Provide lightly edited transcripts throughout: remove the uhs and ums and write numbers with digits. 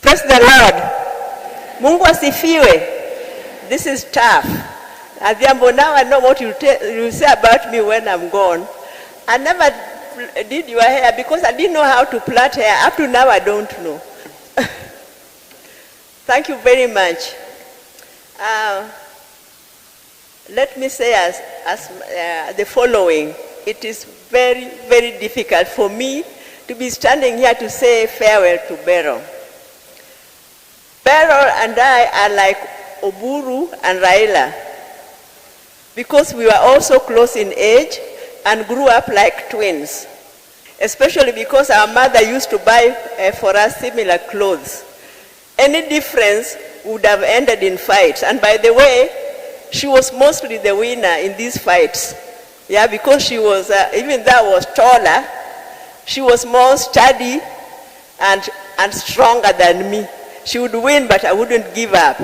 Praise the Lord. Mungu asifiwe. This is tough. Adhiambo, now I know what you say about me when I'm gone. I never did your hair because I didn't know how to plait hair. Up to now, I don't know. Thank you very much. Let me say the following. It is very, very difficult for me to be standing here to say farewell to Beryl. Beryl and I are like Uhuru and Raila because we were also close in age and grew up like twins, especially because our mother used to buy for us similar clothes. Any difference would have ended in fights. And by the way, she was mostly the winner in these fights. Yeah, because she was, even though I was taller, she was more sturdy and stronger than me. She would win, but I wouldn't give up.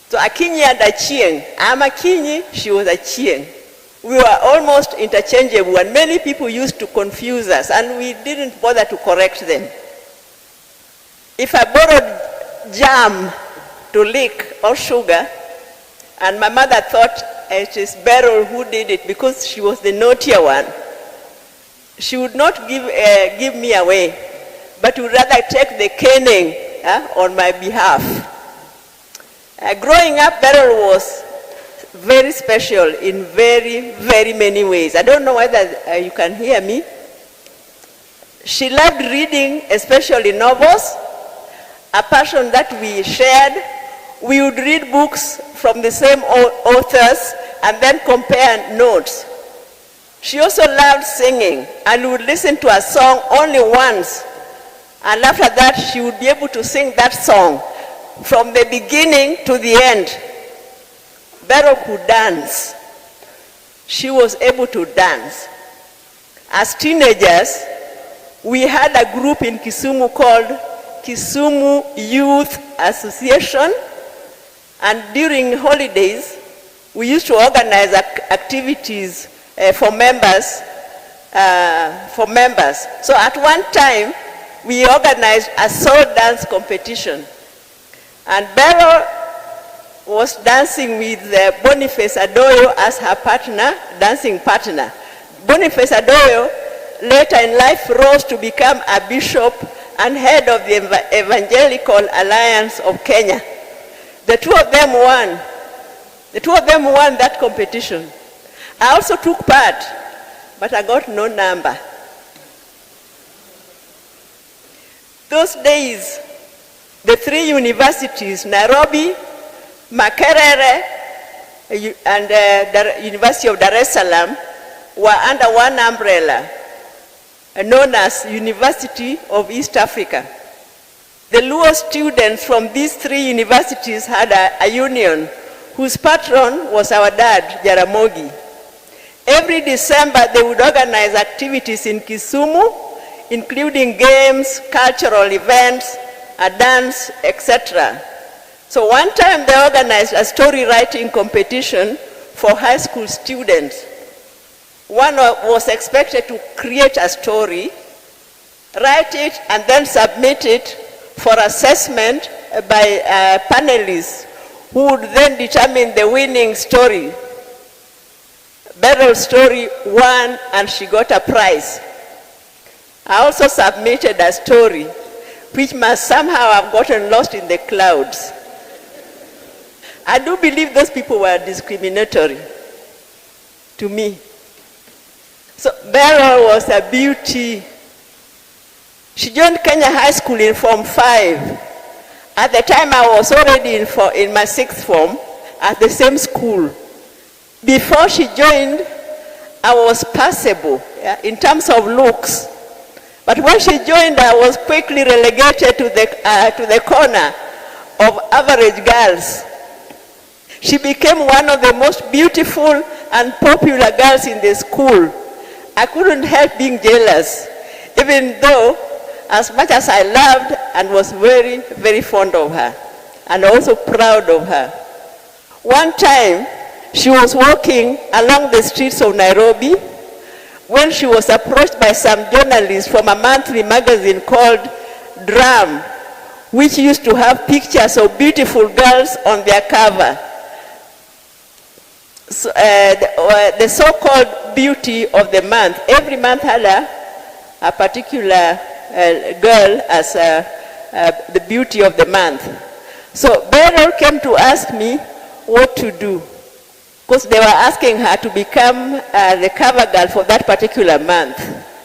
So Akinyi and Achieng. I'm Akinyi, she was Achieng. We were almost interchangeable, and many people used to confuse us, and we didn't bother to correct them. If I borrowed jam to lick or sugar, and my mother thought it is Beryl who did it because she was the naughtier one, she would not give me away, but would rather take the caning on my behalf. Growing up, Beryl was very special in very, very many ways. I don't know whether you can hear me. She loved reading, especially novels, a passion that we shared. We would read books from the same authors and then compare notes. She also loved singing and would listen to a song only once. And after that, she would be able to sing that song from the beginning to the end. Beryl could dance. She was able to dance. As teenagers, we had a group in Kisumu called Kisumu Youth Association. And during holidays, we used to organize activities for members. So at one time, we organized a soul dance competition. And Beryl was dancing with Boniface Adoyo as her partner, dancing partner. Boniface Adoyo later in life rose to become a bishop and head of the Evangelical Alliance of Kenya. The two of them won. The two of them won that competition. I also took part, but I got no number. Those days, the three universities, Nairobi, Makerere, and the University of Dar es Salaam, were under one umbrella, known as University of East Africa. The Luo students from these three universities had a union whose patron was our dad, Jaramogi. Every December, they would organize activities in Kisumu, including games, cultural events, a dance, etc. So one time they organized a story writing competition for high school students. One was expected to create a story, write it, and then submit it for assessment by panelists who would then determine the winning story. Beryl's story won, and she got a prize. I also submitted a story which must somehow have gotten lost in the clouds. I do believe those people were discriminatory to me. So Beryl was a beauty. She joined Kenya High School in Form 5. At the time, I was already in my 6th form at the same school. Before she joined, I was passable in terms of looks. But when she joined, I was quickly relegated to the corner of average girls. She became one of the most beautiful and popular girls in the school. I couldn't help being jealous, even though as much as I loved and was very, very fond of her, and also proud of her. One time, she was walking along the streets of Nairobi when she was approached by some journalists from a monthly magazine called Drum, which used to have pictures of beautiful girls on their cover. So, the so-called beauty of the month. Every month had a particular girl as the beauty of the month. So Beryl came to ask me what to do, because they were asking her to become the cover girl for that particular month.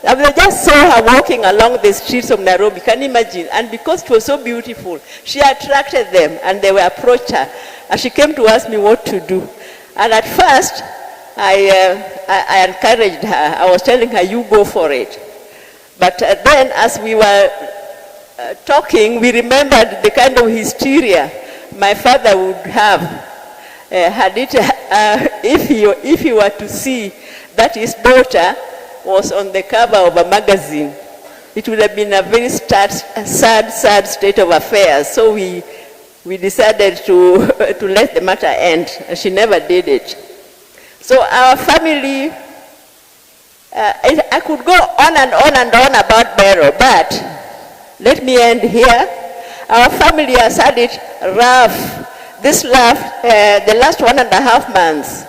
And they just saw her walking along the streets of Nairobi, can you imagine? And because it was so beautiful, she attracted them and they will approach her. And she came to ask me what to do. And at first, I encouraged her. I was telling her, you go for it. But then as we were talking, we remembered the kind of hysteria my father would have if he were to see that his daughter was on the cover of a magazine. It would have been a very sad state of affairs. So we decided to let the matter end, and she never did it. So our family, I could go on and on and on about Beryl, but let me end here. Our family has had it rough. The last 1.5 months.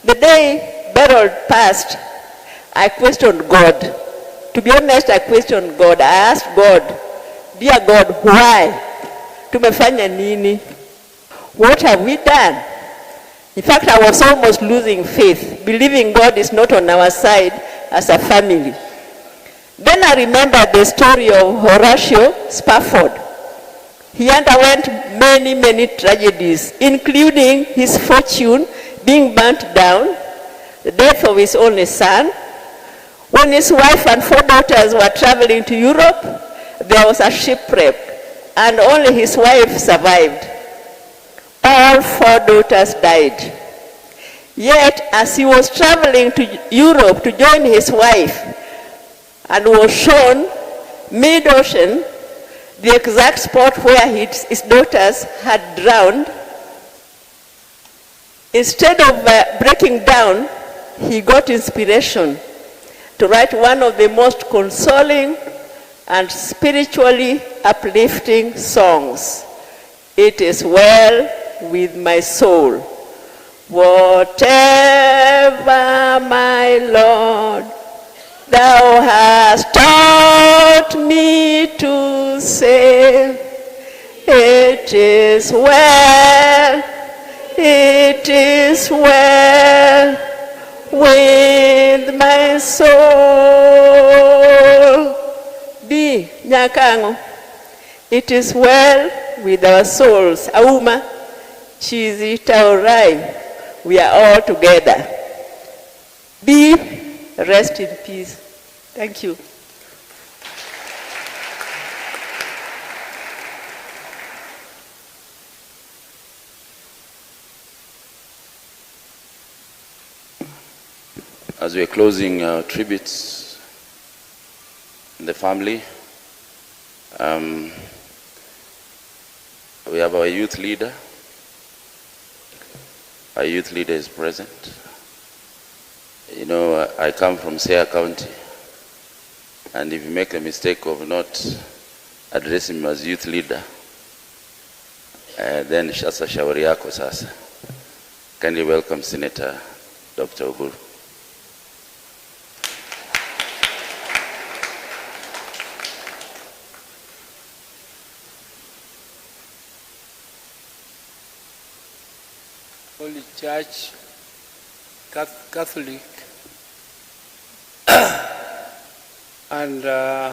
The day Beryl passed, I questioned God. To be honest, I questioned God. I asked God, dear God, why? Tumefanya nini? What have we done? In fact, I was almost losing faith, believing God is not on our side as a family. Then I remembered the story of Horatio Spafford. He underwent many tragedies, including his fortune being burnt down, the death of his only son. When his wife and 4 daughters were traveling to Europe, there was a shipwreck, and only his wife survived. All 4 daughters died. Yet, as he was traveling to Europe to join his wife, and was shown mid-ocean, the exact spot where his daughters had drowned, instead of breaking down, he got inspiration to write one of the most consoling and spiritually uplifting songs. It is well with my soul. Whatever, my Lord, thou hast taught me to say, it is well with my soul. B, nyakango. It is well with our souls. Auma, chizi taurai. We are all together. B, rest in peace. Thank you. As we are closing our tributes in the family, we have our youth leader. Our youth leader is present. You know, I come from Siaya County, and if you make the mistake of not addressing him as youth leader, then shasa shauri yako sasa. Kindly welcome Senator Dr. Uhuru. Holy Church, Catholic, and